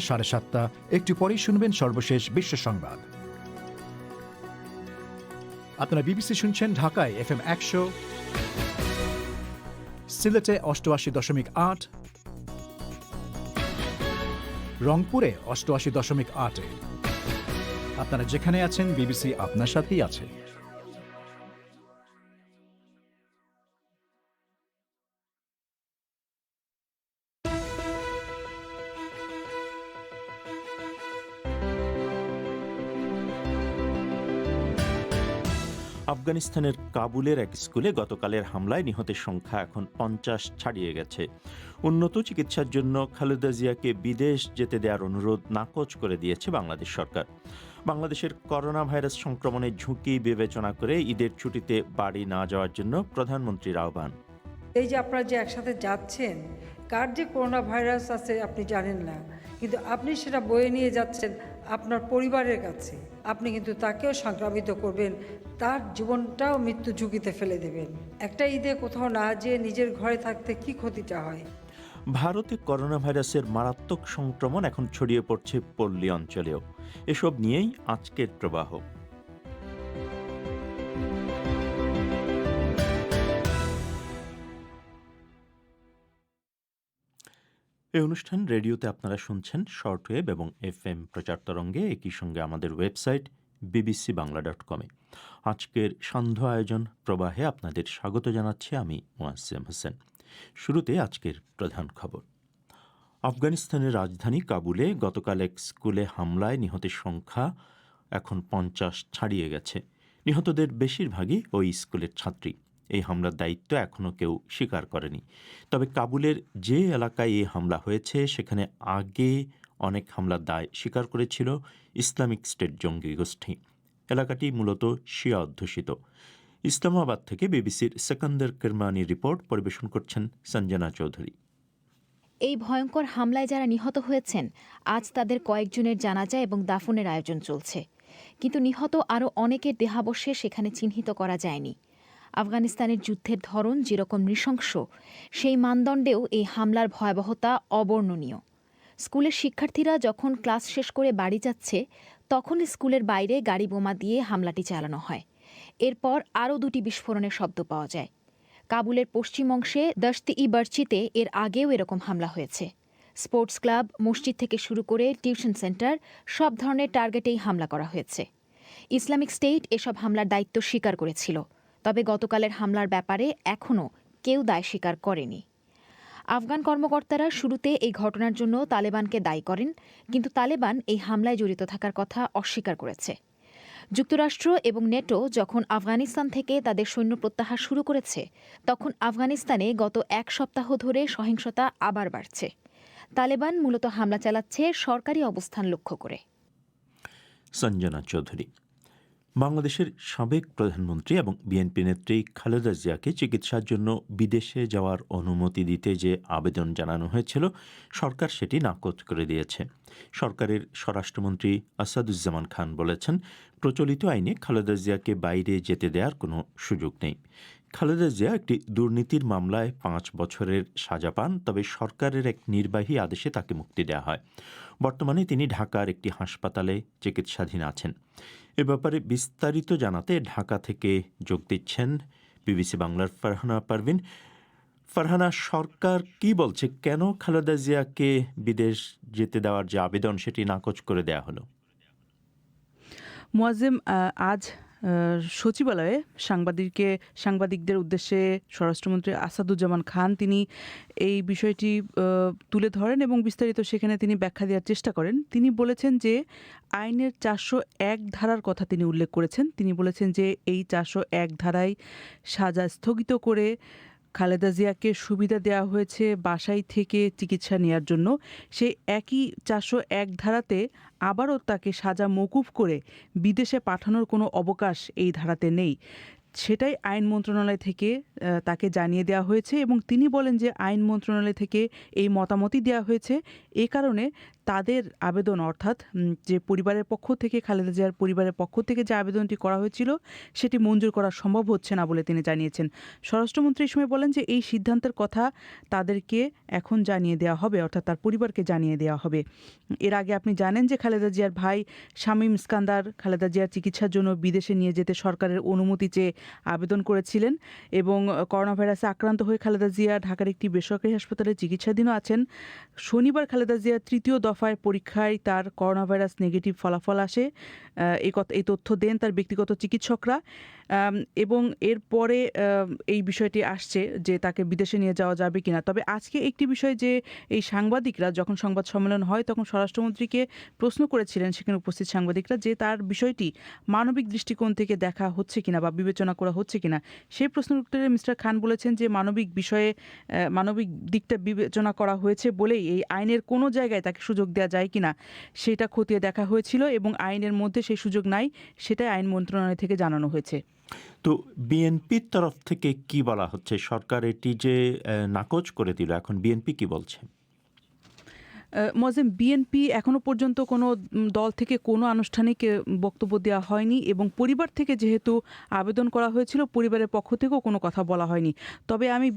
7:30 একটু পরেই শুনবেন সর্বশেষ বিশ্ব সংবাদ। আপনারা বিবিসি শুনছেন ঢাকায় FM 100, সিলেটে 88.8, রংপুরে 88.8। আপনারা যেখানে আছেন বিবিসি আপনার সাথেই আছে। আফগানিস্তানের কাবুলের এক স্কুলে গতকালের হামলায় নিহতের সংখ্যা এখন 50 ছাড়িয়ে গেছে। উন্নত চিকিৎসার জন্য খালেদা জিয়াকে বিদেশ যেতে দেওয়ার অনুরোধ নাকচ করে দিয়েছে বাংলাদেশ সরকার। বাংলাদেশের করোনা ভাইরাস সংক্রমণের ঝুঁকি বিবেচনা করে ঈদের ছুটিতে বাড়ি না যাওয়ার জন্য প্রধানমন্ত্রীর আহ্বান। এই যে আপনারা যে একসাথে যাচ্ছেন, কার যে করোনা ভাইরাস আছে আপনি জানেন না, কিন্তু আপনি সেটা বয়ে নিয়ে যাচ্ছেন আপনার পরিবারের কাছে। আপনি কিন্তু তাকেও সংক্রামিত করবেন, তার জীবনটাও মৃত্যু ঝুঁকিতে ফেলে দেবেন। একটা ঈদে কোথাও না যেয়ে নিজের ঘরে থাকতে কি ক্ষতিটা হয়। ভারতে করোনা ভাইরাসের মারাত্মক সংক্রমণ এখন ছড়িয়ে পড়ছে পল্লী অঞ্চলেও। এসব নিয়েই আজকের প্রবাহ। এই অনুষ্ঠান রেডিওতে আপনারা শুনছেন শর্টওয়েভ এবং FM প্রচার তরঙ্গে, একই সঙ্গে আমাদের ওয়েবসাইট bbcbangla.com-এ। আজকের সান্ধ্য আয়োজন প্রবাহে আপনাদের স্বাগত জানাচ্ছি আমি মোয়াজ্জেম হোসেন। শুরুতে আজকের প্রধান খবর। আফগানিস্তানের রাজধানী কাবুলে গতকাল এক স্কুলে হামলায় নিহতের সংখ্যা এখন 50 ছাড়িয়ে গেছে। নিহতদের বেশিরভাগই ওই স্কুলের ছাত্রী। এই হামলার দায়িত্ব এখনও কেউ স্বীকার করেনি। তবে কাবুলের যে এলাকায় এই হামলা হয়েছে সেখানে আগে অনেক হামলার দায় স্বীকার করেছিল ইসলামিক স্টেট জঙ্গি গোষ্ঠী। এলাকাটি মূলত শিয়া অধ্যুষিত। ইসলামাবাদ থেকে বিবিসির সেকান্দার কিরমানি রিপোর্ট পরিবেশন করছেন সঞ্জনা চৌধুরী। এই ভয়ঙ্কর হামলায় যারা নিহত হয়েছেন, আজ তাদের কয়েকজনের জানাজা এবং দাফনের আয়োজন চলছে। কিন্তু নিহত আরও অনেকের দেহাবশেষ সেখানে চিহ্নিত করা যায়নি। আফগানিস্তানের যুদ্ধের ধরন যেরকম নৃশংস, সেই মানদণ্ডেও এই হামলার ভয়াবহতা অবর্ণনীয়। স্কুলের শিক্ষার্থীরা যখন ক্লাস শেষ করে বাড়ি যাচ্ছে, তখন স্কুলের বাইরে গাড়ি বোমা দিয়ে হামলাটি চালানো হয়। এরপর আরও 2টি বিস্ফোরণের শব্দ পাওয়া যায়। কাবুলের পশ্চিম অংশে দশতি-ই-বার্চিতে এর আগেও এরকম হামলা হয়েছে। স্পোর্টস ক্লাব, মসজিদ থেকে শুরু করে টিউশন সেন্টার, সব ধরনের টার্গেটেই হামলা করা হয়েছে। ইসলামিক স্টেট এসব হামলার দায়িত্ব স্বীকার করেছিল, তবে গতকালের হামলার ব্যাপারে এখনও কেউ দায় স্বীকার করেনি। আফগান কর্মকর্তারা শুরুতে এই ঘটনার জন্য তালেবানকে দায়ী করেন, কিন্তু তালেবান এই হামলায় জড়িত থাকার কথা অস্বীকার করেছে। যুক্তরাষ্ট্র এবং নেটো যখন আফগানিস্তান থেকে তাদের সৈন্য প্রত্যাহার শুরু করেছে, তখন আফগানিস্তানে গত এক সপ্তাহ ধরে সহিংসতা আবার বাড়ছে। তালেবান মূলত হামলা চালাচ্ছে সরকারি অবস্থান লক্ষ্য করে। সঞ্জনা চৌধুরী। বাংলাদেশের সাবেক প্রধানমন্ত্রী এবং বিএনপি নেত্রী খালেদা জিয়াকে চিকিৎসার জন্য বিদেশে যাওয়ার অনুমতি দিতে যে আবেদন জানানো হয়েছিল, সরকার সেটি নাকচ করে দিয়েছে। সরকারের স্বরাষ্ট্রমন্ত্রী আসাদুজ্জামান খান বলেছেন, প্রচলিত আইনে খালেদা জিয়াকে বাইরে যেতে দেওয়ার কোনো সুযোগ নেই। খালেদা জিয়া একটি দুর্নীতির মামলায় 5 বছরের সাজা পান, তবে সরকারের এক নির্বাহী আদেশে তাকে মুক্তি দেওয়া হয়। বর্তমানে তিনি ঢাকার একটি হাসপাতালে চিকিৎসাধীন আছেন। এ ব্যাপারে বিস্তারিত জানাতে ঢাকা থেকে যোগ দিচ্ছেন বিবিসি বাংলার ফারহানা পারভিন। ফারহানা, সরকার কি বলছে, কেন খালেদা জিয়াকে বিদেশ যেতে দেওয়ার যে আবেদন সেটি নাকচ করে দেওয়া হলো? মোয়াজ্জেম, আজ সচিবালয়ে সাংবাদিকদের উদ্দেশ্যে স্বরাষ্ট্রমন্ত্রী আসাদুজ্জামান খান তিনি এই বিষয়টি তুলে ধরেন এবং বিস্তারিত সেখানে তিনি ব্যাখ্যা দেওয়ার চেষ্টা করেন। তিনি বলেছেন যে আইনের 401 ধারার কথা তিনি উল্লেখ করেছেন। তিনি বলেছেন যে এই 401 ধারায় সাজা স্থগিত করে খালেদা জিয়াকে সুবিধা দেওয়া হয়েছে বাসায় থেকে চিকিৎসা নেওয়ার জন্য। সেই একই 401 ধারাতে আবারও তাকে সাজা মওকুফ করে বিদেশে পাঠানোর কোনো অবকাশ এই ধারাতে নেই। সেটাই আইন মন্ত্রণালয় থেকে তাকে জানিয়ে দেওয়া হয়েছে এবং তিনি বলেন যে আইন মন্ত্রণালয় থেকে এই মতামতই দেওয়া হয়েছে। এই কারণে তাদের আবেদন অর্থাৎ যে পরিবারের পক্ষ থেকে খালেদা জিয়ার পরিবারের পক্ষ থেকে যে আবেদনটি করা হয়েছিল সেটি মঞ্জুর করা সম্ভব হচ্ছে না বলে তিনি জানিয়েছেন। স্বরাষ্ট্রমন্ত্রী এই সময় বলেন যে এই সিদ্ধান্তের কথা তাদেরকে এখন জানিয়ে দেওয়া হবে, অর্থাৎ তার পরিবারকে জানিয়ে দেওয়া হবে। এর আগে আপনি জানেন যে খালেদা জিয়ার ভাই শামীম ইস্কান্দার খালেদা জিয়ার চিকিৎসার জন্য বিদেশে নিয়ে যেতে সরকারের অনুমতি চেয়ে আবেদন করেছিলেন এবং করোনা ভাইরাসে আক্রান্ত হয়ে খালেদা জিয়া ঢাকার একটি বেসরকারি হাসপাতালে চিকিৎসাধীনও আছেন। শনিবার খালেদা জিয়ার তৃতীয় দফায় পরীক্ষায় তার করোনা ভাইরাস নেগেটিভ ফলাফল আসে। এই তথ্য দেন তার ব্যক্তিগত চিকিৎসকরা এবং এরপরে এই বিষয়টি আসছে যে তাকে বিদেশে নিয়ে যাওয়া যাবে কিনা। তবে আজকে একটি বিষয় যে এই সাংবাদিকরা যখন সংবাদ সম্মেলন হয় তখন স্বরাষ্ট্রমন্ত্রীকে প্রশ্ন করেছিলেন সেখানে উপস্থিত সাংবাদিকরা যে তার বিষয়টি মানবিক দৃষ্টিকোণ থেকে দেখা হচ্ছে কিনা বা বিবেচনা করা হচ্ছে কিনা। সেই প্রশ্নের উত্তরে মিস্টার খান বলেছেন যে মানবিক দিকটা বিবেচনা করা হয়েছে বলেই এই আইনের কোনো জায়গায় তাকে সুযোগ দেওয়া যায় কিনা সেটা খতিয়ে দেখা হয়েছিল এবং আইনের মধ্যে সেই সুযোগ নাই, সেটাই আইন মন্ত্রণালয় থেকে জানানো হয়েছে। তো বিএনপির তরফ থেকে কি বলা হচ্ছে? সরকার এটি যে নাকচ করে দিল, এখন বিএনপি কি বলছে? মজিম, বিএনপি এখনো পর্যন্ত কোনো দল থেকে কোনো আনুষ্ঠানিক বক্তব্য দেওয়া হয়নি এবং পরিবার থেকে যেহেতু আবেদন করা হয়েছিল পরিবারের পক্ষ থেকেও কোনো কথা বলা হয়নি। তবে আমি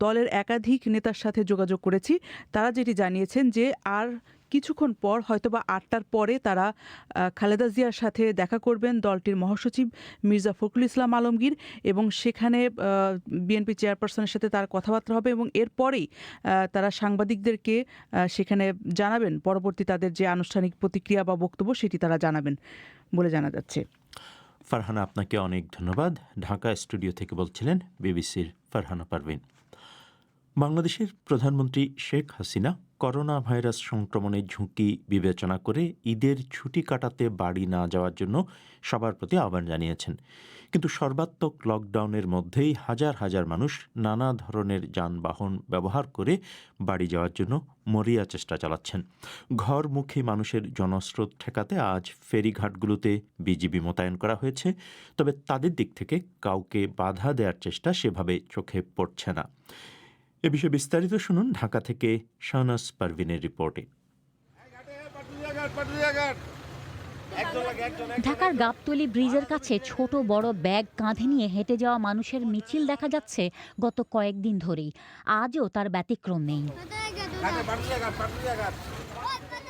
দলের একাধিক নেতার সাথে যোগাযোগ করেছি, তারা যেটি জানিয়েছেন যে আর কিছুক্ষণ পর হয়তোবা 8টার পরে তারা খালেদা জিয়ার সাথে দেখা করবেন দলটির মহাসচিব মির্জা ফখরুল ইসলাম আলমগীর এবং সেখানে বিএনপি চেয়ারপারসনের সাথে তার কথাবার্তা হবে এবং এরপরেই তারা সাংবাদিকদেরকে সেখানে জানাবেন পরবর্তী তাদের যে আনুষ্ঠানিক প্রতিক্রিয়া বা বক্তব্য সেটি তারা জানাবেন বলে জানা যাচ্ছে। ফারহানা, আপনাকে অনেক ধন্যবাদ। ঢাকা স্টুডিও থেকে বলছিলেন বিবিসির ফারহানা পারভিন। বাংলাদেশের প্রধানমন্ত্রী শেখ হাসিনা করোনা ভাইরাস সংক্রমণের ঝুঁকি বিবেচনা করে ঈদের ছুটি কাটাতে বাড়ি না যাওয়ার জন্য সবার প্রতি আহ্বান জানিয়েছেন। কিন্তু সর্বাত্মক লকডাউনের মধ্যেই হাজার হাজার মানুষ নানা ধরনের যানবাহন ব্যবহার করে বাড়ি যাওয়ার জন্য মরিয়া চেষ্টা চালাচ্ছেন। ঘরমুখী মানুষের জনস্রোত ঠেকাতে আজ ফেরিঘাটগুলোতে বিজিবি মোতায়েন করা হয়েছে, তবে তাদের দিক থেকে কাউকে বাধা দেওয়ার চেষ্টা সেভাবে চোখে পড়ছে না। এ বিষয়ে বিস্তারিত শুনুন ঢাকা থেকে শাহনাজ পারভিনের রিপোর্টে। ঢাকার গাবতলী ব্রিজের কাছে ছোট বড় ব্যাগ কাঁধে নিয়ে হেঁটে যাওয়া মানুষের মিছিল দেখা যাচ্ছে গত কয়েকদিন ধরেই। আজও তার ব্যতিক্রম নেই।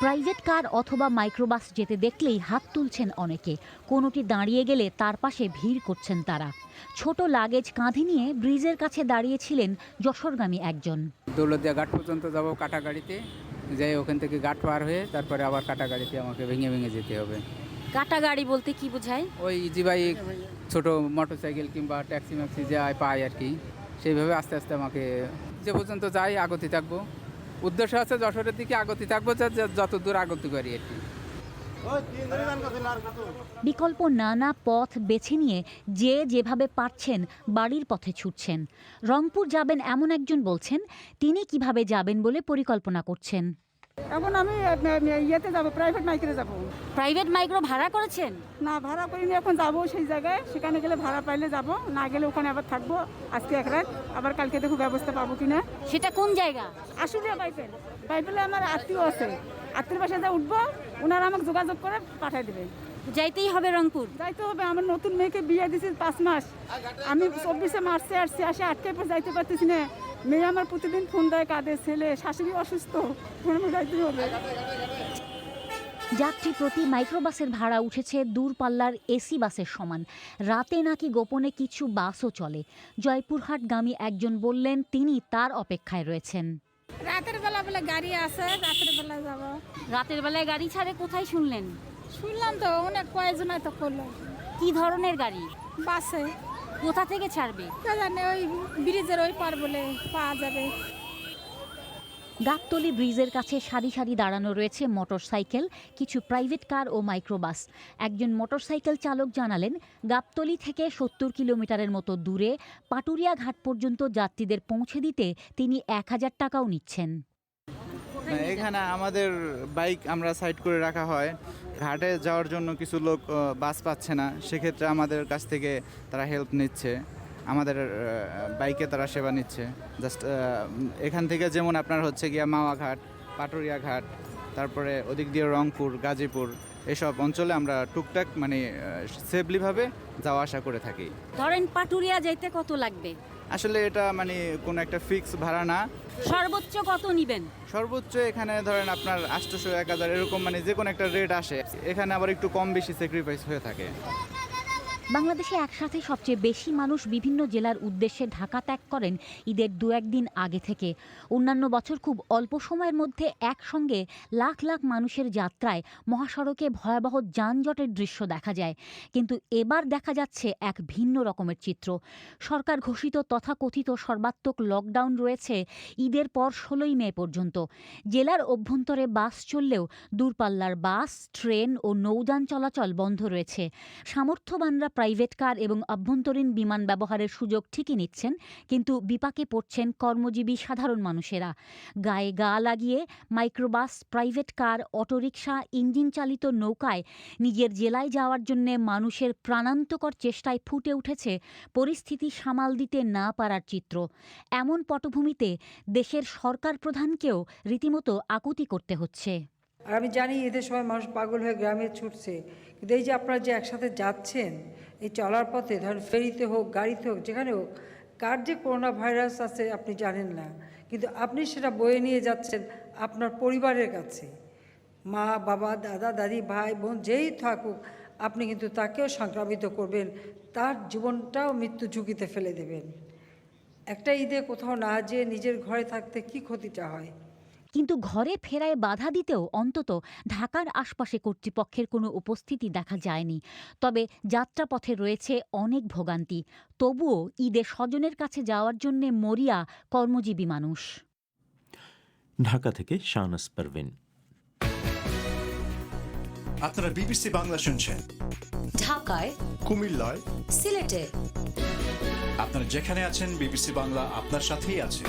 প্রাইভেট কার অথবা মাইক্রোবাস যেতে দেখলেই হাত তুলছেন অনেকে, কোনোটি দাঁড়িয়ে গেলে তার পাশে ভিড় করছেন তারা। ছোট লাগেজ কাঁধে নিয়ে ব্রিজের কাছে দাঁড়িয়েছিলেন যশোরগামী একজন। দৌলতদিয়া ঘাট পর্যন্ত যাব কাটা গাড়িতে, যাই ওখান থেকে ঘাট পার হয়ে তারপরে আবার কাটা গাড়িতে আমাকে ভেঙে ভেঙে যেতে হবে। কাটা গাড়ি বলতে কি বোঝায়? ওই ইজি বাইক, ছোট মোটরসাইকেল কিংবা ট্যাক্সি ম্যাক্সি যা পাই আর কি, সেইভাবে আস্তে আস্তে আমাকে যে পর্যন্ত যাই আগতি থাকবো। উদ্দেশ্য আছে যশোরের দিকে আগতি থাকবো, যত দূর আগতি পারি আর কি। বিকল্প নানা পথ বেছে নিয়ে যে যেভাবে পারছেন বাড়ির পথে ছুটছেন। রংপুর যাবেন এমন একজন বলছেন তিনি কিভাবে যাবেন বলে পরিকল্পনা করছেন। এখন আমি ইয়েতে যাব, প্রাইভেট মাইক্রো যাব। প্রাইভেট মাইক্রো ভাড়া করেছেন? না, ভাড়া করিনি, এখন যাব সেই জায়গায়, সেখানে গেলে ভাড়া পাইলে যাব, না গেলে ওখানে আবার থাকবো আজকে এক রাত, আবার কালকে দেখো ব্যবস্থা পাবো কিনা। সেটা কোন জায়গা? আসলে বাইপেলে আমার আত্মীয় আছে, আত্মীয় বাসায় যা উঠবো ওনারা আমাকে যোগাযোগ করে পাঠিয়ে দেবে। যাইতেই হবে রংপুর? যাইতে হবে, আমার নতুন মেয়েকে বিয়ে দিয়েছি 5 মাস, আমি 24 মার্চে আসছি, আসে আটকে পর যাইতে পারতেছি না। মেয়ে আমার প্রতিদিন ফোন দেয়, কাঁদে, ছেলে শাশুড়ি অসুস্থ, যাইতে হবে। যাত্রী প্রতি মাইক্রোবাসের ভাড়া উঠেছে দূরপাল্লার এসি বাসের সমান। রাতে নাকি গোপনে কিছু বাসও চলে। জয়পুরহাটগামী একজন বললেন তিনি তার অপেক্ষায় রয়েছেন। রাতের বেলা বলে গাড়ি আছে, রাতের বেলায় যাব। রাতের বেলায় গাড়ি ছাড়ে? কোথায় শুনলেন? শুনলাম তো অনেক কয়েকজনাই তো করলো। কি ধরনের গাড়ি? বাসে। কোথা থেকে ছাড়বে? জানে ওই ব্রিজের ওই পার বলে পাওয়া যাবে। গাবতলী ব্রিজের কাছে সারি সারি দাঁড়ানো রয়েছে মোটরসাইকেল, কিছু প্রাইভেট কার ও মাইক্রোবাস। একজন মোটরসাইকেল চালক জানালেন গাবতলী থেকে 70 কিলোমিটারের মতো দূরে পাটুরিয়া ঘাট পর্যন্ত যাত্রীদের পৌঁছে দিতে তিনি 1000 টাকাও নিচ্ছেন। কোথায় নিয়ে এখানে আমাদের বাইক আমরা সাইড করে রাখা হয়। ঘাটে যাওয়ার জন্য কিছু লোক বাস পাচ্ছে না, সেক্ষেত্রে আমাদের কাছ থেকে তারা হেল্প নিচ্ছে, আমাদের বাইকে তারা সেবা নিচ্ছে। জাস্ট এখান থেকে যেমন আপনার হচ্ছে গিয়া মাওয়া ঘাট, পাটুরিয়া ঘাট, তারপরে ওদিক দিয়ে রংপুর, গাজীপুর, এসব অঞ্চলে আমরা টুকটাক মানে সেফলিভাবে যাওয়া আসা করে থাকি। ধরেন পাটুরিয়া যাইতে কত লাগবে? আসলে এটা মানে কোনো একটা ফিক্স ভাড়া না, সর্বোচ্চ কত নিবেন? সর্বোচ্চ এখানে ধরেন আপনার 800, 1000 এরকম মানে যে কোনো একটা রেট আসে। এখানে আবার একটু কম বেশি স্যাক্রিফাইস হয়ে থাকে। বাংলাদেশে একসাথে সবচেয়ে বেশি মানুষ বিভিন্ন জেলার উদ্দেশ্যে ঢাকা ত্যাগ করেন ঈদের 2-1 দিন আগে থেকে। অন্যান্য বছর খুব অল্প সময়ের মধ্যে একসঙ্গে লাখ লাখ মানুষের যাত্রায় মহাসড়কে ভয়াবহ যানজটের দৃশ্য দেখা যায়। কিন্তু এবার দেখা যাচ্ছে এক ভিন্ন রকমের চিত্র। সরকার ঘোষিত তথাকথিত সর্বাত্মক লকডাউন রয়েছে ঈদের পর 16ই মে পর্যন্ত। জেলার অভ্যন্তরে বাস চললেও দূরপাল্লার বাস, ট্রেন ও নৌযান চলাচল বন্ধ রয়েছে। সামর্থ্যবানরা প্রাইভেট কার এবং অভ্যন্তরীণ বিমান ব্যবহারের সুযোগ ঠিকই নিচ্ছেন, কিন্তু বিপাকে পড়ছেন কর্মজীবী সাধারণ মানুষেরা। গায়ে গা লাগিয়ে microbus, private car, autorickshaw, engine চালিত নৌকায় নিজের জেলায় যাওয়ার জন্য মানুষের প্রাণান্তকর চেষ্টায় ফুটে উঠেছে পরিস্থিতি সামাল দিতে না পারার চিত্র। এমন পটভূমিতে দেশের সরকার প্রধানকেও রীতিমতো আকুতি করতে হচ্ছে। আর আমি জানি ঈদের সময় মানুষ পাগল হয়ে গ্রামে ছুটছে, কিন্তু এই যে আপনারা যে একসাথে যাচ্ছেন এই চলার পথে, ধরেন ফেরিতে হোক, গাড়িতে হোক, যেখানে হোক, কার যে করোনা ভাইরাস আছে আপনি জানেন না, কিন্তু আপনি সেটা বয়ে নিয়ে যাচ্ছেন আপনার পরিবারের কাছে। মা, বাবা, দাদা, দাদি, ভাই, বোন যেই থাকুক, আপনি কিন্তু তাকেও সংক্রামিত করবেন, তার জীবনটাও মৃত্যু ঝুঁকিতে ফেলে দেবেন। একটা ঈদে কোথাও না যেয়ে নিজের ঘরে থাকতে কি ক্ষতিটা হয়? কিন্তু ঘরে ফেরায় বাধা দিতেও অন্তত ঢাকার আশপাশে কর্তৃপক্ষের কোনো উপস্থিতি দেখা যায়নি। তবে যাত্রাপথে রয়েছে অনেক ভোগান্তি। তবুও ঈদে স্বজনের কাছে যাওয়ার জন্য মরিয়া কর্মজীবী মানুষ। ঢাকা থেকে শাহনাজ পারভীন। আপনারা বিবিসি বাংলা শুনছেন ঢাকায়, কুমিল্লায়, সিলেটে। আপনারা যেখানে আছেন বিবিসি বাংলা আপনার সাথেই আছে।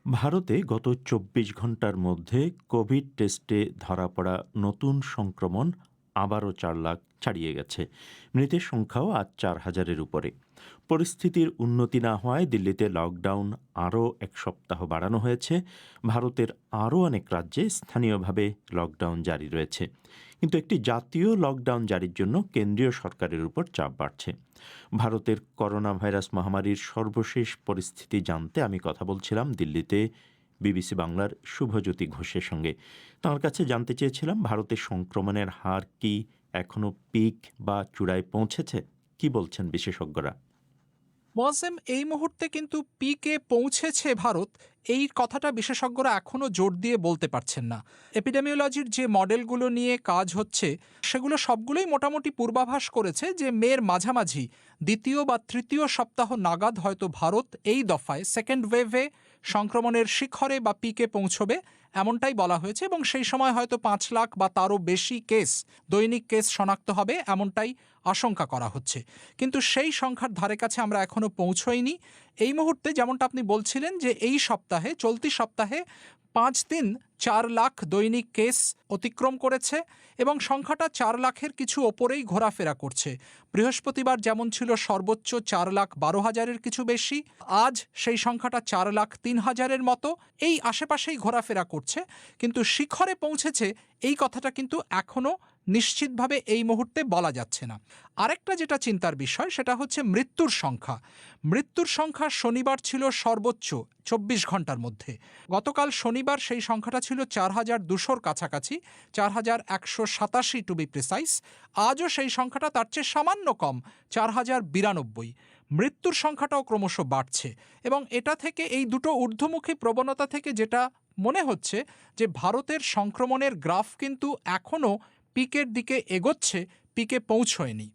ভারতে গত 24 ঘন্টার মধ্যে কোভিড টেস্টে ধরা পড়া নতুন সংক্রমণ আবারও 4 লাখ ছাড়িয়ে গেছে। মৃতের সংখ্যাও আজ 4000-এর উপরে। পরিস্থিতির উন্নতি না হওয়ায় দিল্লিতে লকডাউন আরও 1 সপ্তাহ বাড়ানো হয়েছে। ভারতের আরও অনেক রাজ্যে স্থানীয়ভাবে লকডাউন জারি রয়েছে। কিন্তু একটি জাতীয় লকডাউন জারির জন্য কেন্দ্রীয় সরকারের উপর চাপ বাড়ছে। ভারতের করোনা ভাইরাস মহামারীর সর্বশেষ পরিস্থিতি জানতে আমি কথা বলছিলাম দিল্লিতে বিবিসি বাংলার শুভজ্যোতি ঘোষের সঙ্গে। তাঁর কাছে জানতে চেয়েছিলাম ভারতের সংক্রমণের হার কি এখনো পিক বা চূড়ায় পৌঁছেছে? কি বলছেন বিশেষজ্ঞরা? মোয়াজ্জেম, এই মুহূর্তে কিন্তু পিকে পৌঁছেছে ভারত, এই কথাটা বিশেষজ্ঞরা এখনও জোর দিয়ে বলতে পারছেন না। এপিডেমিওলজির যে মডেলগুলো নিয়ে কাজ হচ্ছে সেগুলো সবগুলোই মোটামুটি পূর্বাভাস করেছে যে মের মাঝামাঝি 2য় বা 3য় সপ্তাহ নাগাদ হয়তো ভারত এই দফায় সেকেন্ড ওয়েভে সংক্রমণের শিখরে বা পিকে পৌঁছবে, এমনটাই বলা হয়েছে। এবং সেই সময় হয়তো 5 লাখ বা তারও বেশি দৈনিক কেস শনাক্ত হবে, এমনটাই আশঙ্কা করা হচ্ছে। কিন্তু সেই সংখ্যার ধারে কাছে আমরা এখনও পৌঁছইনি। এই মুহূর্তে যেমনটা আপনি বলছিলেন যে এই সপ্তাহে, চলতি সপ্তাহে 5 দিন 4 লাখ দৈনিক কেস অতিক্রম করেছে এবং সংখ্যাটা 4 লাখের কিছু ওপরেই ঘোরাফেরা করছে। বৃহস্পতিবার যেমন ছিল সর্বোচ্চ 4,12,000-এর কিছু বেশি, আজ সেই সংখ্যাটা 4,03,000-এর মতো, এই আশেপাশেই ঘোরাফেরা করছে। কিন্তু শিখরে পৌঁছেছে এই কথাটা কিন্তু এখনও নিশ্চিতভাবে এই মুহূর্তে বলা যাচ্ছে না। আরেকটা যেটা চিন্তার বিষয় সেটা হচ্ছে মৃত্যুর সংখ্যা। মৃত্যুর সংখ্যা শনিবার ছিল সর্বোচ্চ 24 ঘন্টার মধ্যে। গতকাল শনিবার সেই সংখ্যাটা ছিল 4,200-র কাছাকাছি, 4,187 টু বি প্রিসাইস। আজও সেই সংখ্যাটা তার চেয়ে সামান্য কম, 4,092। মৃত্যুর সংখ্যাটাও ক্রমশ বাড়ছে এবং এটা থেকে, এই দুটো ঊর্ধ্বমুখী প্রবণতা থেকে যেটা মনে হচ্ছে যে ভারতের সংক্রমণের গ্রাফ কিন্তু এখনও পিকের দিকে এগোচ্ছে, পিকে পৌঁছয়নি।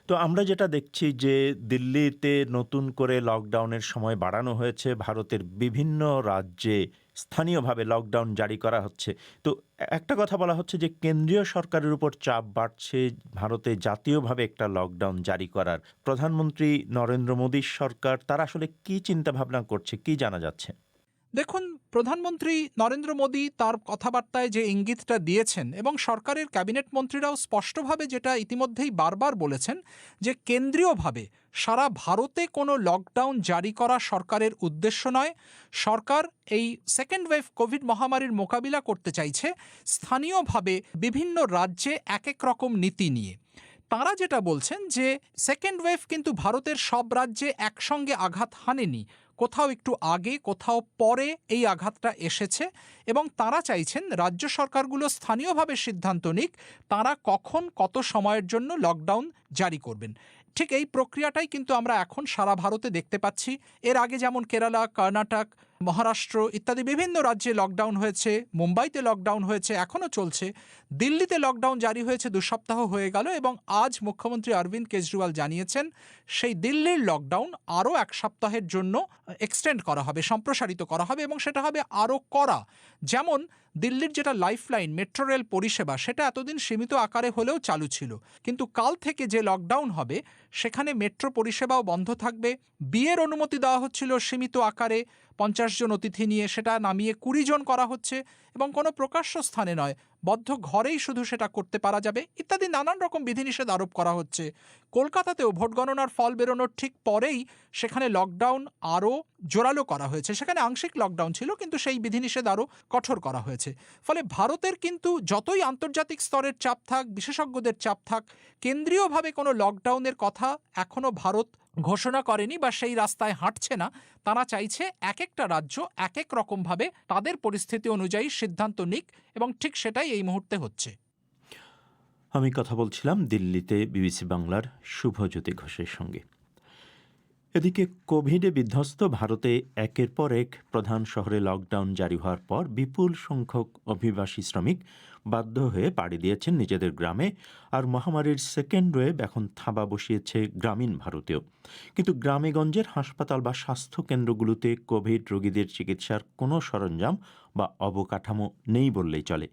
তো আমরা যেটা দেখছি যে দিল্লিতে নতুন করে লকডাউনের সময় বাড়ানো হয়েছে, ভারতের বিভিন্ন রাজ্যে স্থানীয়ভাবে লকডাউন জারি করা হচ্ছে। তো একটা কথা বলা হচ্ছে যে কেন্দ্রীয় সরকারের উপর চাপ বাড়ছে ভারতে জাতীয়ভাবে একটা লকডাউন জারি করার। প্রধানমন্ত্রী নরেন্দ্র মোদীর সরকার তারা আসলে কি চিন্তা ভাবনা করছে, কি জানা যাচ্ছে? দেখুন, প্রধানমন্ত্রী নরেন্দ্র মোদী তার কথাবার্তায় যে ইঙ্গিতটা দিয়েছেন এবং সরকারের ক্যাবিনেট মন্ত্রীরাও স্পষ্টভাবে যেটা ইতিমধ্যেই বারবার বলেছেন যে কেন্দ্রীয়ভাবে সারা ভারতে কোনো লকডাউন জারি করা সরকারের উদ্দেশ্য নয়। সরকার এই সেকেন্ড ওয়েভ কোভিড মহামারীর মোকাবিলা করতে চাইছে স্থানীয়ভাবে বিভিন্ন রাজ্যে এক এক রকম নীতি নিয়ে। তাঁরা যেটা বলছেন যে সেকেন্ড ওয়েভ কিন্তু ভারতের সব রাজ্যে একসঙ্গে আঘাত হানেনি, কোথাও একটু আগে কোথাও পরে এই আঘাতটা এসেছে এবং তাঁরা চাইছেন রাজ্য সরকারগুলো স্থানীয়ভাবে সিদ্ধান্ত নিক তাঁরা কখন কত সময়ের জন্য লকডাউন জারি করবেন। ঠিক এই প্রক্রিয়াটাই কিন্তু আমরা এখন সারা ভারতে দেখতে পাচ্ছি। এর আগে যেমন কেরালা, কর্ণাটক, মহারাষ্ট্র ইত্যাদি বিভিন্ন রাজ্যে লকডাউন হয়েছে, মুম্বাইতে লকডাউন হয়েছে, এখনও চলছে, দিল্লিতে লকডাউন জারি হয়েছে 2 সপ্তাহ হয়ে গেল এবং আজ মুখ্যমন্ত্রী অরবিন্দ কেজরিওয়াল জানিয়েছেন সেই দিল্লির লকডাউন আরও 1 সপ্তাহের জন্য এক্সটেন্ড করা হবে, সম্প্রসারিত করা হবে এবং সেটা হবে আরও কড়া। যেমন দিল্লির যেটা লাইফলাইন মেট্রো রেল পরিষেবা সেটা এতদিন সীমিত আকারে হলেও চালু ছিল, কিন্তু কাল থেকে যে লকডাউন হবে সেখানে মেট্রো পরিষেবাও বন্ধ থাকবে। বিয়ের অনুমতি দেওয়া হচ্ছিল সীমিত আকারে 50 জন অতিথি নিয়ে, সেটা নামিয়ে 20 জন করা হচ্ছে এবং কোনো প্রকাশ্য স্থানে নয়, বদ্ধ ঘরেই শুধু সেটা করতে পারা যাবে ইত্যাদি নানান রকম বিধিনিষেধ আরোপ করা হচ্ছে। কলকাতাতেও ভোট গণনার ফল বেরোনোর ঠিক পরেই সেখানে লকডাউন আরও জোরালো করা হয়েছে। সেখানে আংশিক লকডাউন ছিল কিন্তু সেই বিধিনিষেধ আরও কঠোর করা হয়েছে। ফলে ভারতের কিন্তু যতই আন্তর্জাতিক স্তরের চাপ থাক, বিশেষজ্ঞদের চাপ থাক, কেন্দ্রীয়ভাবে কোনো লকডাউনের কথা এখনও ভারত ঘোষণা করেনি বা সেই রাস্তায় হাঁটছে না। তারা চাইছে এক একটা রাজ্য এক এক রকমভাবে তাদের পরিস্থিতি অনুযায়ী সিদ্ধান্ত নিক এবং ঠিক সেটাই এই মুহূর্তে হচ্ছে। আমি কথা বলছিলাম দিল্লিতে বিবিসি বাংলার শুভজ্যোতি ঘোষের সঙ্গে। এদিকে কোভিডে বিধ্বস্ত ভারতে একের পর এক প্রধান শহরে লকডাউন জারি হওয়ার পর বিপুল সংখ্যক অভিবাসী শ্রমিক বাধ্য হয়ে পাড়ি দিয়েছেন নিজেদের গ্রামে, আর মহামারীর সেকেন্ড ওয়েভ এখন থাবা বসিয়েছে গ্রামীণ ভারতেও। কিন্তু গ্রামেগঞ্জের হাসপাতাল বা স্বাস্থ্যকেন্দ্রগুলোতে কোভিড রোগীদের চিকিৎসার কোনো সরঞ্জাম বা অবকাঠামো নেই বললেই চলে।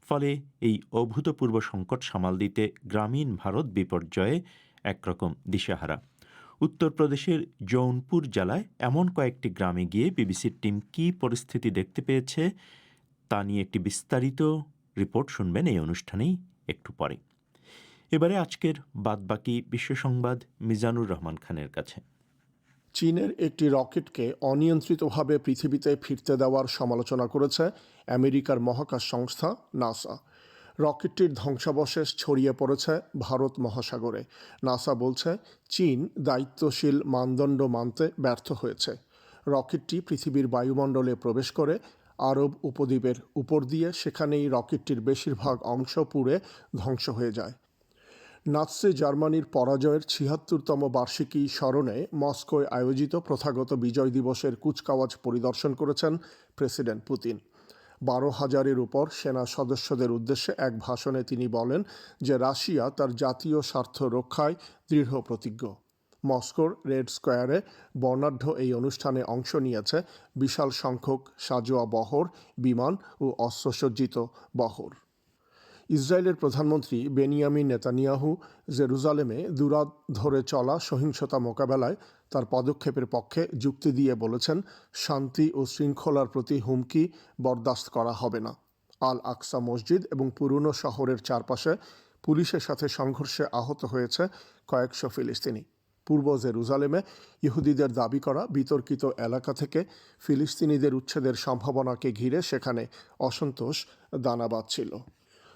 ফলে এই অভূতপূর্ব সংকট সামাল দিতে গ্রামীণ ভারত বিপর্যয়ে একরকম দিশেহারা। উত্তরপ্রদেশের জৌনপুর জেলায় এমন কয়েকটি গ্রামে গিয়ে বিবিসির টিম কী পরিস্থিতি দেখতে পেয়েছে তা নিয়ে একটি বিস্তারিত রিপোর্ট শুনবেন এই অনুষ্ঠানেই একটু পরে। এবারে আজকের বাদবাকি বিশ্ব সংবাদ মিজানুর রহমান খানের কাছে। চীনের একটি রকেটকে অনিয়ন্ত্রিতভাবে পৃথিবীতে ফিরতে দেওয়ার সমালোচনা করেছে আমেরিকার মহাকাশ সংস্থা নাসা। রকেটটির ধ্বংসাবশেষ ছড়িয়ে পড়েছে ভারত মহাসাগরে। নাসা বলছে চীন দায়িত্বশীল মানদণ্ড মানতে ব্যর্থ হয়েছে। রকেটটি পৃথিবীর বায়ুমণ্ডলে প্রবেশ করে আরব উপদ্বীপের উপর দিয়ে, সেখানেই রকেটটির বেশিরভাগ অংশ পুড়ে ধ্বংস হয়ে যায়। নাৎসি জার্মানির পরাজয়ের ৭৬তম বার্ষিকী স্মরণে মস্কোয় আয়োজিত প্রথাগত বিজয় দিবসের কুচকাওয়াজ পরিদর্শন করেছেন প্রেসিডেন্ট পুতিন। ১২,০০০-এর উপর সেনা সদস্যদের উদ্দেশ্যে এক ভাষণে তিনি বলেন যে রাশিয়া তার জাতীয় স্বার্থ রক্ষায় দৃঢ় প্রতিজ্ঞ। মস্কোর রেড স্কোয়ারে বর্ণাঢ্য এই অনুষ্ঠানে অংশ নিয়েছে বিশাল সংখ্যক সাজোয়া বহর, বিমান ও অস্ত্রসজ্জিত বহর। ইসরায়েলের প্রধানমন্ত্রী বেনিয়ামিন নেতানিয়াহু জেরুজালেমে দুরাত ধরে চলা সহিংসতা মোকাবেলায় তার পদক্ষেপের পক্ষে যুক্তি দিয়ে বলেছেন, শান্তি ও শৃঙ্খলার প্রতি হুমকি বরদাস্ত করা হবে না। আল আকসা মসজিদ এবং পুরনো শহরের চারপাশে পুলিশের সাথে সংঘর্ষে আহত হয়েছে কয়েকশো ফিলিস্তিনি। পূর্ব জেরুজালেমে ইহুদিদের দাবি করা বিতর্কিত এলাকা থেকে ফিলিস্তিনিদের উচ্ছেদের সম্ভাবনাকে ঘিরে সেখানে অসন্তোষ দানা বাঁধছিল।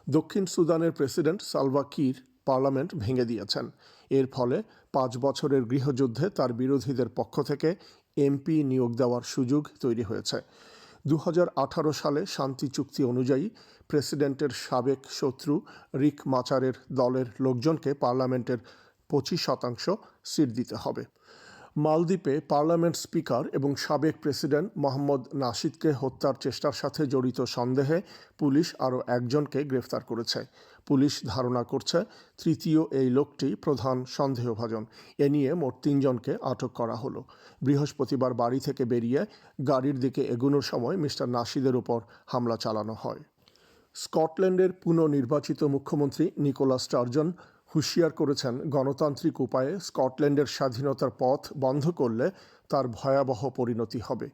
দক্ষিণ সুদানের প্রেসিডেন্ট সালভা কির পার্লামেন্ট ভেঙে দিয়েছেন। এর ফলে 5 বছরের গৃহযুদ্ধে তার বিরোধীদের পক্ষ থেকে এমপি নিয়োগ দেওয়ার সুযোগ তৈরি হয়েছে। 2018 সালে শান্তি চুক্তি অনুযায়ী প্রেসিডেন্টের সাবেক শত্রু রিক মাচারের দলের লোকজনকে পার্লামেন্টের 25% সিট দিতে হবে। মালদ্বীপে পার্লামেন্ট স্পিকার এবং সাবেক প্রেসিডেন্ট মোহাম্মদ নাশিদকে হত্যার চেষ্টার সাথে জড়িত সন্দেহে পুলিশ আরও একজনকে গ্রেফতার করেছে। পুলিশ ধারণা করছে তৃতীয় এই লোকটি প্রধান সন্দেহভাজন। এ নিয়ে মোট 3 জনকে আটক করা হলো। বৃহস্পতিবার বাড়ি থেকে বেরিয়ে গাড়ির দিকে এগোনোর সময় মিস্টার নাশিদের উপর হামলা চালানো হয়। স্কটল্যান্ডের পুনর্নির্বাচিত মুখ্যমন্ত্রী নিকোলাস স্টার্জন হুঁশিয়ার করেছেন, গণতান্ত্রিক উপায়ে স্কটল্যান্ডের স্বাধীনতার পথ বন্ধ করলে তার ভয়াবহ পরিণতি হবে।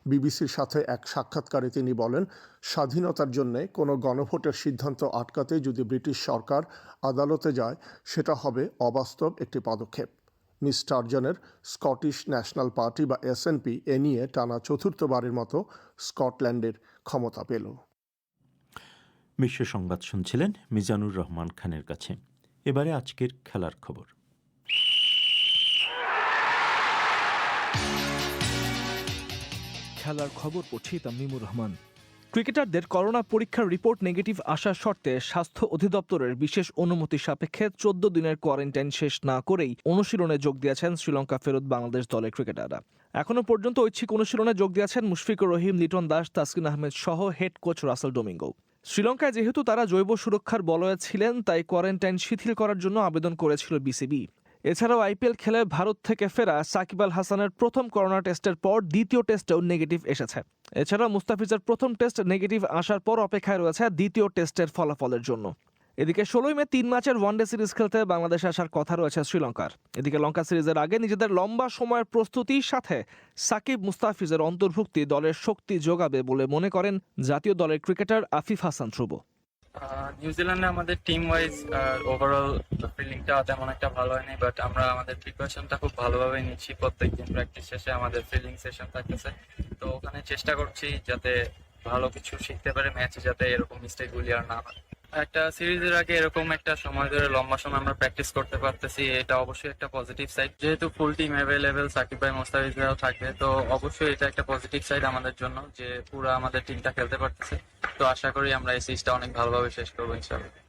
বিবিসির সাথে এক সাক্ষাৎকারে তিনি বলেন, স্বাধীনতার জন্যে কোনো গণভোটের সিদ্ধান্ত আটকাতে যদি ব্রিটিশ সরকার আদালতে যায়, সেটা হবে অবাস্তব একটি পদক্ষেপ। মিস স্টার্জনের স্কটিশ ন্যাশনাল পার্টি বা এসএনপি এ নিয়ে টানা চতুর্থবারের মতো স্কটল্যান্ডের ক্ষমতা পেল। বিশ্ব সংবাদ শুনছিলেন মিজানুর রহমান খানের কাছে। এবারে আজকের খেলার খবর। খেলার খবর পড়ছি তামিমুর রহমান। ক্রিকেটারদের করোনা পরীক্ষার রিপোর্ট নেগেটিভ আসার শর্তে স্বাস্থ্য অধিদপ্তরের বিশেষ অনুমতি সাপেক্ষে 14 দিনের কোয়ারেন্টাইন শেষ না করেই অনুশীলনে যোগ দিয়েছেন শ্রীলঙ্কা ফেরত বাংলাদেশ দলের ক্রিকেটাররা। এখনও পর্যন্ত ঐচ্ছিক অনুশীলনে যোগ দিয়েছেন মুশফিকুর রহিম, লিটন দাস, তাসকিন আহমেদ সহ হেড কোচ রাসেল ডোমিঙ্গো। শ্রীলঙ্কায় যেহেতু তারা জৈব সুরক্ষার বলয়ে ছিলেন, তাই কোয়ারেন্টাইন শিথিল করার জন্য আবেদন করেছিল বিসিবি। এছাড়াও আইপিএল খেলে ভারত থেকে ফেরা সাকিব আল হাসানের প্রথম করোনা টেস্টের পর দ্বিতীয় টেস্টেও নেগেটিভ এসেছে। এছাড়াও মুস্তাফিজের প্রথম টেস্ট নেগেটিভ আসার পর অপেক্ষায় রয়েছে দ্বিতীয় টেস্টের ফলাফলের জন্য। এদিকে 16 মে 3 ম্যাচের ওয়ানডে সিরিজ খেলতে বাংলাদেশে আসার কথা রয়েছে শ্রীলঙ্কার। এদিকে লঙ্কা সিরিজের আগে নিজেদের লম্বা সময়ের প্রস্তুতির সাথে সাকিব মুস্তাফিজের অন্তর্ভুক্তি দলের শক্তি যোগাবে বলে মনে করেন জাতীয় দলের ক্রিকেটার আফিফ হাসান ধ্রুব। নিউজিল্যান্ডে আমাদের টিম ওয়াইজ ওভারঅল ফিল্ডিংটা তেমন একটা ভালো হয়নি, বাট আমরা আমাদের প্রিপারেশনটা খুব ভালোভাবে নিচ্ছি। প্রত্যেকদিন প্র্যাকটিস শেষে আমাদের ফিল্ডিং সেশন থাকতেছে, তো ওখানে চেষ্টা করছি যাতে ভালো কিছু শিখতে পারে ম্যাচে, যাতে এরকম মিস্টেকগুলি আর না হয়। একটা সিরিজের আগে এরকম একটা সময় ধরে লম্বা সময় আমরা প্র্যাকটিস করতে পারতেছি, এটা অবশ্যই একটা পজিটিভ সাইড। যেহেতু ফুল টিম অ্যাভেলেবেল, সাকিব ভাই মোস্তাফিজরাও থাকবে, তো অবশ্যই এটা একটা পজিটিভ সাইড আমাদের জন্য যে পুরো আমাদের টিমটা খেলতে পারতেছে। তো আশা করি আমরা এই সিরিজটা অনেক ভালোভাবে শেষ করবো ইনশাআল্লাহ।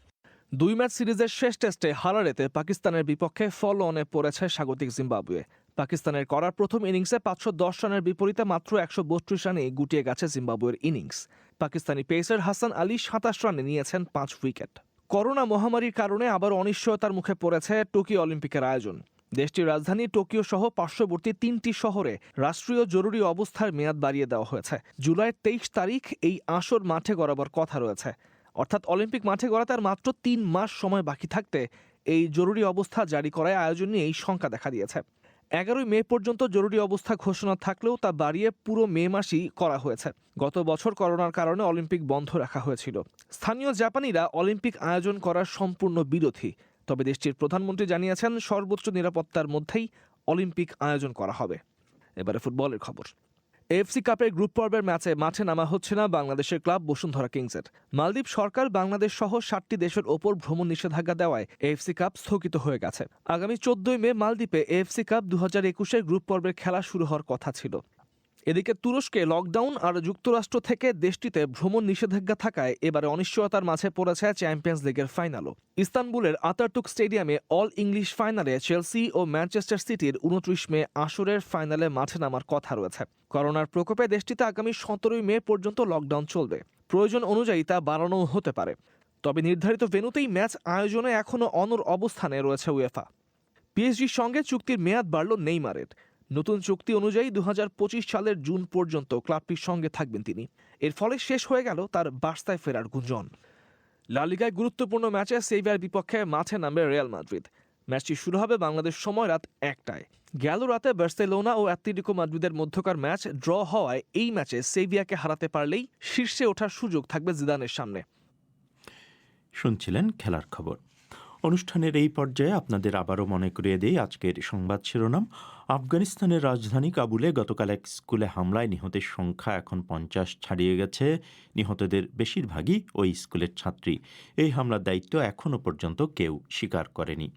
2 ম্যাচ সিরিজের শেষ টেস্টে হারারেতে পাকিস্তানের বিপক্ষে ফলো অনে পড়েছে স্বাগতিক জিম্বাবুয়ে। পাকিস্তানের করার প্রথম ইনিংসে 510 রানের বিপরীতে মাত্র 132 রানে গুটিয়ে গেছে জিম্বাবুয়ের ইনিংস। পাকিস্তানি পেসার হাসান আলী 27 রানে নিয়েছেন 5 উইকেট। করোনা মহামারীর কারণে আবার অনিশ্চয়তার মুখে পড়েছে টোকিও অলিম্পিকের আয়োজন। দেশটির রাজধানী টোকিও সহ পার্শ্ববর্তী 3টি শহরে রাষ্ট্রীয় জরুরি অবস্থার মেয়াদ বাড়িয়ে দেওয়া হয়েছে। জুলাইয়ের 23 তারিখ এই আসর মাঠে গড়াবার কথা রয়েছে। অর্থাৎ অলিম্পিক মাঠে গড়াতে আর মাত্র 3 মাস সময় বাকি থাকতে এই জরুরি অবস্থা জারি করায় আয়োজন নিয়ে এই শঙ্কা দেখা দিয়েছে। 11 মে পর্যন্ত জরুরি অবস্থা ঘোষণা থাকলেও তা বাড়িয়ে পুরো মে মাসই করা হয়েছে। গত বছর করোনার কারণে অলিম্পিক বন্ধ রাখা হয়েছিল। স্থানীয় জাপানিরা অলিম্পিক আয়োজন করার সম্পূর্ণ বিরোধী, তবে দেশটির প্রধানমন্ত্রী জানিয়েছেন সর্বোচ্চ নিরাপত্তার মধ্যেই অলিম্পিক আয়োজন করা হবে। এবারে ফুটবলের খবর। এএফসি কাপের গ্রুপ পর্বের ম্যাচে মাঠে নামা হচ্ছে না বাংলাদেশের ক্লাব বসুন্ধরা কিংসের। মালদ্বীপ সরকার বাংলাদেশ সহ 7টি দেশের ওপর ভ্রমণ নিষেধাজ্ঞা দেওয়ায় এএফসি কাপ স্থগিত হয়ে গেছে। আগামী 14 মে মালদ্বীপে এএফসি কাপ 2021-এর গ্রুপ পর্বের খেলা শুরু হওয়ার কথা ছিল। এদিকে তুরস্কে লকডাউন আর যুক্তরাষ্ট্র থেকে দেশটিতে ভ্রমণ নিষেধাজ্ঞা থাকায় এবারে অনিশ্চয়তার মাঝে পড়েছে চ্যাম্পিয়ন্স লিগের ফাইনালও। ইস্তানবুলের আতাতুর্ক স্টেডিয়ামে অল ইংলিশ ফাইনালে চেলসি ও ম্যানচেস্টার সিটির 29 মে আসরের ফাইনালে মাঠে নামার কথা রয়েছে। করোনার প্রকোপে দেশটিতে আগামী 17 মে পর্যন্ত লকডাউন চলবে। প্রয়োজন অনুযায়ী তা বাড়ানো হতে পারে। তবে নির্ধারিত ভেন্যুতেই ম্যাচ আয়োজনে এখনও অনড় অবস্থানে রয়েছে উয়েফা। পিএসজির সঙ্গে চুক্তির মেয়াদ বাড়ল নেইমারের। নতুন চুক্তি অনুযায়ী 2025 সালের জুন পর্যন্ত ক্লাবটির সঙ্গে থাকবেন তিনি। এর ফলে শেষ হয়ে গেল তার বার্সায় ফেরার গুঞ্জন। লা লিগায় গুরুত্বপূর্ণ ম্যাচে সেভিয়ার বিপক্ষে মাঠে নামবে রিয়াল মাদ্রিদ। ম্যাচটি শুরু হবে বাংলাদেশ সময় রাত 1টায়। গেল রাতে বার্সেলোনা ও অ্যাটলেটিকো মাদ্রিদের মধ্যকার ম্যাচ ড্র হওয়ায় এই ম্যাচে সেভিয়াকে হারাতে পারলেই শীর্ষে ওঠার সুযোগ থাকবে জিদানের সামনে। শুনছিলেন খেলার খবর। অনুষ্ঠানের এই পর্যায়ে আপনাদের আবারও মনে করিয়ে দেই আজকের সংবাদ শিরোনাম। আফগানিস্তানের রাজধানী কাবুলে গতকাল এক স্কুলে হামলায় নিহতের সংখ্যা এখন 50 ছাড়িয়ে গেছে। নিহতদের বেশিরভাগই ওই স্কুলের ছাত্রী। এই হামলার দায়িত্ব এখনও পর্যন্ত কেউ স্বীকার করেনি।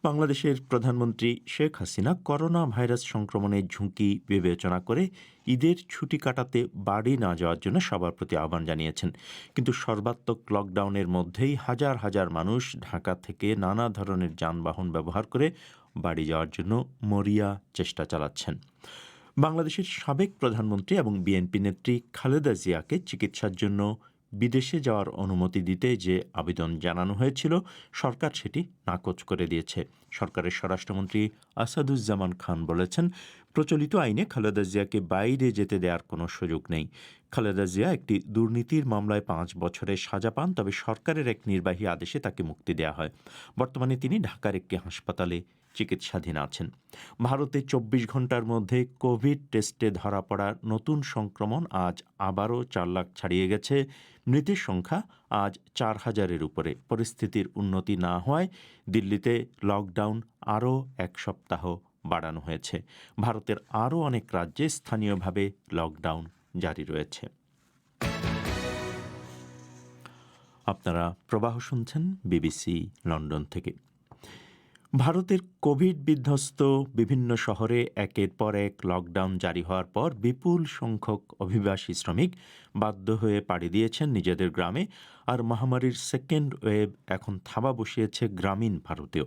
বাংলাদেশের প্রধানমন্ত্রী শেখ হাসিনা করোনা ভাইরাস সংক্রমণের ঝুঁকি বিবেচনা করে ঈদের ছুটি কাটাতে বাড়ি না যাওয়ার জন্য সবার প্রতি আহ্বান জানিয়েছেন। কিন্তু সর্বাত্মক লকডাউনের মধ্যেই হাজার হাজার মানুষ ঢাকা থেকে নানা ধরনের যানবাহন ব্যবহার করে বাড়ি যাওয়ার জন্য মরিয়া চেষ্টা চালাচ্ছেন। বাংলাদেশের সাবেক প্রধানমন্ত্রী এবং বিএনপি নেত্রী খালেদা জিয়াকে চিকিৎসার জন্য বিদেশে যাওয়ার অনুমতি দিতে যে আবেদন জানানো হয়েছিল, সরকার সেটি নাকচ করে দিয়েছে। সরকারের স্বরাষ্ট্রমন্ত্রী আসাদুজ্জামান খান বলেছেন, প্রচলিত আইনে খালেদা জিয়াকে বাইরে যেতে দেওয়ার কোনো সুযোগ নেই। খালেদা জিয়া একটি দুর্নীতির মামলায় 5 বছরের সাজা পান, তবে সরকারের এক নির্বাহী আদেশে তাকে মুক্তি দেওয়া হয়। বর্তমানে তিনি ঢাকার একটি হাসপাতালে চিকিৎসাধীন আছেন। ভারতে 24 ঘন্টার মধ্যে কোভিড টেস্টে ধরা পড়া নতুন সংক্রমণ আজ আবারও 4 লাখ ছাড়িয়ে গেছে। মৃতের সংখ্যা আজ 4000-এর উপরে। পরিস্থিতির উন্নতি না হওয়ায় দিল্লিতে লকডাউন আরও 1 সপ্তাহ বাড়ানো হয়েছে। ভারতের আরও অনেক রাজ্যে স্থানীয়ভাবে লকডাউন জারি রয়েছে। আপনারা প্রবাহ শুনছেন বিবিসি লন্ডন থেকে। ভারতের কোভিড বিধ্বস্ত বিভিন্ন শহরে একের পর এক লকডাউন জারি হওয়ার পর বিপুল সংখ্যক অভিবাসী শ্রমিক বাধ্য হয়ে পাড়ি দিয়েছেন নিজেদের গ্রামে। আর মহামারীর সেকেন্ড ওয়েভ এখন থাবা বসিয়েছে গ্রামীণ ভারতেও।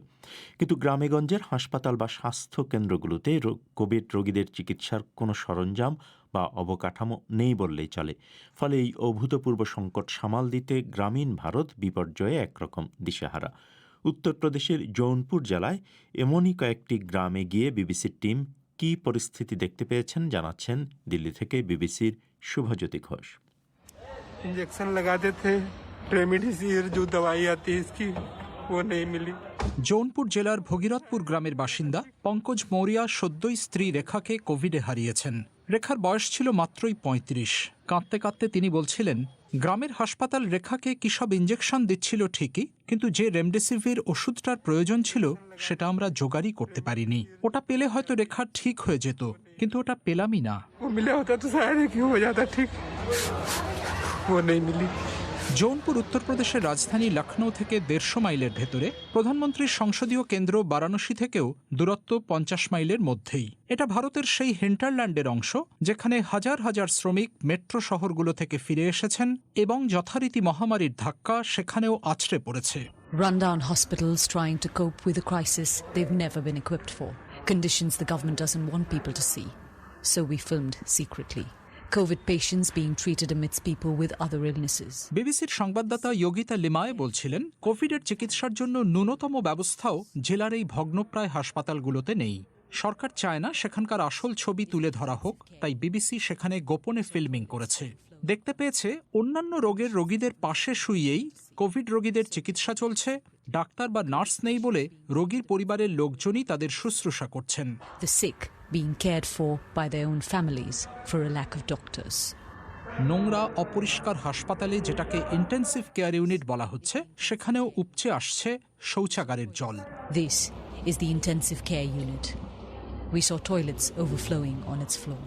কিন্তু গ্রামেগঞ্জের হাসপাতাল বা স্বাস্থ্য কেন্দ্রগুলোতে কোভিড রোগীদের চিকিৎসার কোনো সরঞ্জাম বা অবকাঠামো নেই বললেই চলে। ফলে এই অভূতপূর্ব সংকট সামাল দিতে গ্রামীণ ভারত বিপর্যয়ে একরকম দিশেহারা। উত্তরপ্রদেশের জৌনপুর জেলায় এমনই কয়েকটি গ্রামে গিয়ে বিবিসির টিম কী পরিস্থিতি দেখতে পেয়েছেন জানাচ্ছেন দিল্লি থেকে বিবিসির শুভজ্যোতি ঘোষ। इंजेक्शन लगाते थे, रेमडेसिविर जो दवाई आती है इसकी वो नहीं मिली। জৌনপুর জেলার ভগীরথপুর গ্রামের বাসিন্দা পঙ্কজ মৌরিয়া সদ্যই স্ত্রী রেখাকে কোভিডে হারিয়েছেন। রেখার বয়স ছিল মাত্রই 35। কাঁদতে কাঁদতে তিনি বলছিলেন, গ্রামের হাসপাতাল রেখাকে কী সব ইঞ্জেকশন দিচ্ছিল ঠিকই, কিন্তু যে রেমডেসিভির ওষুধটার প্রয়োজন ছিল সেটা আমরা জোগাড়ই করতে পারিনি। ওটা পেলে হয়তো রেখা ঠিক হয়ে যেত, কিন্তু ওটা পেলামই না। জৌনপুর উত্তরপ্রদেশের রাজধানী লখনৌ থেকে 150 মাইলের ভেতরে। প্রধানমন্ত্রীর সংসদীয় কেন্দ্র বারাণসী থেকেও দূরত্ব 50 মাইলের মধ্যেই। এটা ভারতের সেই হিন্টারল্যান্ডের অংশ যেখানে হাজার হাজার শ্রমিক মেট্রো শহরগুলো থেকে ফিরে এসেছেন এবং যথারীতি মহামারীর ধাক্কা সেখানেও আছড়ে পড়েছে। Rundown hospitals trying to cope with a crisis they've never been equipped for. Conditions the government doesn't want people to see. So we filmed secretly. COVID patients being treated amidst people with other illnesses. বিবিসির সংবাদদাতা যোগিতা লিমায় বলছিলেন, কোভিডের চিকিৎসার জন্য ন্যূনতম ব্যবস্থাও জেলার এই ভগ্নপ্রায় হাসপাতালগুলোতে নেই। সরকার চায় না সেখানকার আসল ছবি তুলে ধরা হোক, তাই বিবিসি সেখানে গোপনে ফিল্মিং করেছে। দেখতে পেয়েছে অন্যান্য রোগের রোগীদের পাশে শুয়েই কোভিড রোগীদের চিকিৎসা চলছে। ডাক্তার বা নার্স নেই বলে রোগীর পরিবারের লোকজনই তাদের শুশ্রূষা করছেন। The sick being cared for by their own families for a lack of doctors. নোংরা অপরিষ্কার হাসপাতালে, যেটাকে ইন্টেন্সিভ কেয়ার ইউনিট বলা হচ্ছে, সেখানেও উপচে আসছে শৌচাগারের জল। This is the intensive care unit. We saw toilets overflowing on its floor.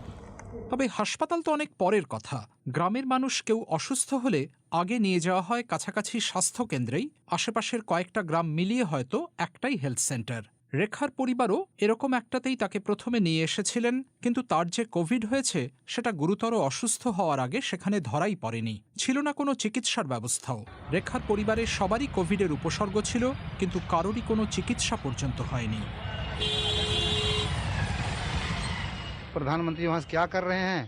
তবে হাসপাতাল তো অনেক পরের কথা। গ্রামের মানুষ কেউ অসুস্থ হলে আগে নিয়ে যাওয়া হয় কাছাকাছি স্বাস্থ্য কেন্দ্রেই। আশেপাশের কয়েকটা গ্রাম মিলিয়ে হয়তো একটাই হেলথ সেন্টার। রেখার পরিবারও এরকম একটাতেই তাকে প্রথমে নিয়ে এসেছিলেন, কিন্তু তার যে কোভিড হয়েছে সেটা গুরুতর অসুস্থ হওয়ার আগে সেখানে ধরাই পড়েনি। ছিল না কোনো চিকিৎসার ব্যবস্থাও। রেখার পরিবারের সবারই কোভিডের উপসর্গ ছিল, কিন্তু কারোরই কোনো চিকিৎসা পর্যন্ত হয়নি। प्रधानमंत्री वहाँ से क्या कर रहे हैं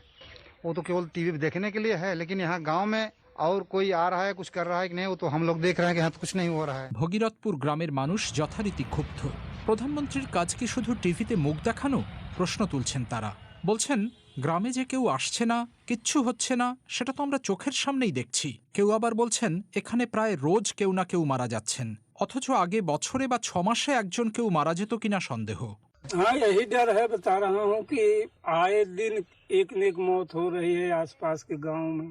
वो तो केवल टीवी देखने के लिए है, लेकिन यहाँ गांव में और कोई आ रहा है कुछ कर रहा है कि नहीं, वो तो हम लोग देख रहे हैं कि यहाँ तो कुछ नहीं हो रहा है। ভগীরথপুর গ্রামের মানুষ যথারীতি ক্ষুব্ধ। প্রধানমন্ত্রীর কাজ কি শুধু টিভিতে মুখ দেখানো? প্রশ্ন তুলছেন তারা। বলছেন, গ্রামে যে কেউ আসছে না, কিচ্ছু হচ্ছে না, সেটা তো আমরা চোখের সামনেই দেখছি। কেউ আবার বলছেন, এখানে প্রায় রোজ কেউ না কেউ মারা যাচ্ছেন, অথচ আগে বছরে বা 6 মাসে একজন কেউ মারা যেত কিনা সন্দেহ। हाँ, यही डर है, बता रहा हूँ कि आए दिन एक न एक मौत हो रही है आसपास के गांव में,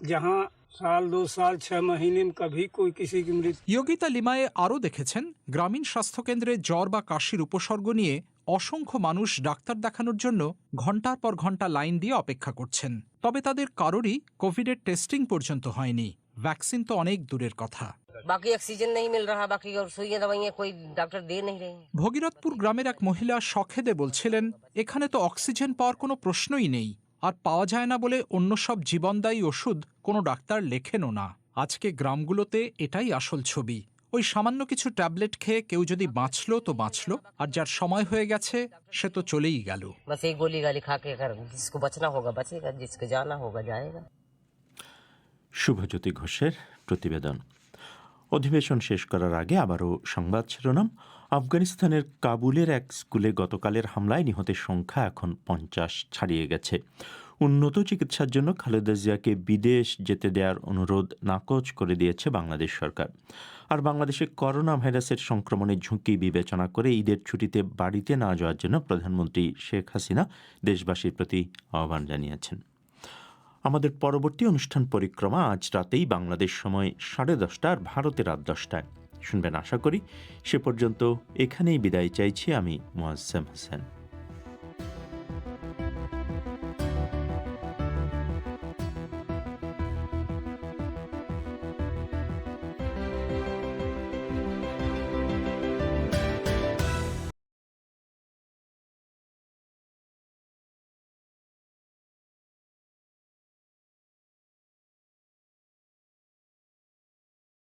जहाँ साल 2 साल 6 महीने में कभी कोई किसी की मृत्यु। যোগিতা লিমায়ে আরও দেখেছেন, গ্রামীণ স্বাস্থ্যকেন্দ্রে জ্বর বা কাশির উপসর্গ নিয়ে অসংখ্য মানুষ ডাক্তার দেখানোর জন্য ঘণ্টার পর ঘণ্টা লাইন দিয়ে অপেক্ষা করছেন। তবে তাদের কারোরই কোভিডের টেস্টিং পর্যন্ত হয়নি। ভ্যাকসিন তো অনেক দূরের কথা। बाकी ऑक्सीजन नहीं मिल रहा, बाकी और सुइयां दवाइयां कोई डॉक्टर दे नहीं रहे। ভগীরথপুর গ্রামের এক মহিলা শখেদে বলছিলেন, এখানে তো অক্সিজেন পাওয়ার কোনো প্রশ্নই নেই, আর পাওয়া যায় না বলে অন্য সব জীবনদায়ী ওষুধ কোনো ডাক্তার লেখেনও না। আজকে গ্রামগুলোতে এটাই আসল ছবি। ওই সামান্য কিছু ট্যাবলেট খেয়ে কেউ যদি বাঁচলো তো বাঁচলো, আর যার সময় হয়ে গেছে সে তো চলেই গেল। बस एक गोली गाली खा के अगर जिसको बचना होगा बचेगा, जिसको जाना होगा जाएगा। শুভজ্যোতি ঘোষের প্রতিবেদন। অধিবেশন শেষ করার আগে আবারও সংবাদ শিরোনাম। আফগানিস্তানের কাবুলের এক স্কুলে গতকালের হামলায় নিহতের সংখ্যা এখন 50 ছাড়িয়ে গেছে। উন্নত চিকিৎসার জন্য খালেদা জিয়াকে বিদেশ যেতে দেওয়ার অনুরোধ নাকচ করে দিয়েছে বাংলাদেশ সরকার। আর বাংলাদেশে করোনা ভাইরাসের সংক্রমণের ঝুঁকি বিবেচনা করে ঈদের ছুটিতে বাড়িতে না যাওয়ার জন্য প্রধানমন্ত্রী শেখ হাসিনা দেশবাসীর প্রতি আহ্বান জানিয়েছেন। আমাদের পরবর্তী অনুষ্ঠান পরিক্রমা আজ রাতেই বাংলাদেশ সময় 10:30 আর ভারতের রাত 10টায় শুনবেন আশা করি। সে পর্যন্ত এখানেই বিদায় চাইছি আমি মুয়াজ্জেম হোসেন।